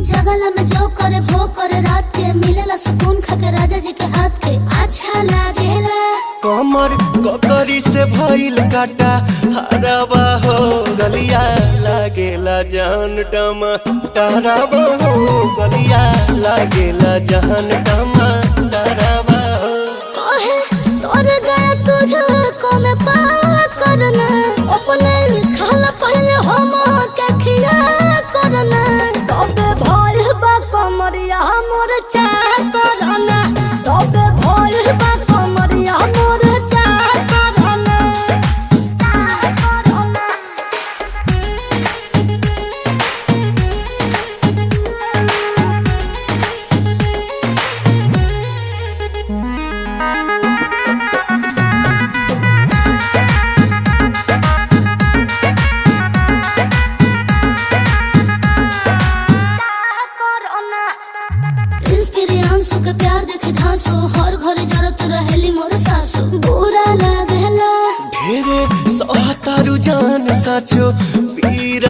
जगला में जो करे वो करे रात के मिलेला सुकून खाके राजा जी के हाथ के अच्छा लागेला। कमर ककरी से भइल काटा हराबा हो गलिया लागेला जान टमा डराबा हो गलिया लागेला जान टमा डराबा हो। कहे तोर गया तुझको मैं पार करना अपने खाला पहले हम के खिया करना तबे भइल बा कमरिया मोर चाह करना तबे भइल बा कमरिया मोर चाह करना चाह करना। प्रियांशु के प्यार देखे धांसो हर घरे जरत रहेली मोर सासु बुरा लागेला। ढेरे सहतारू जान साचो पीर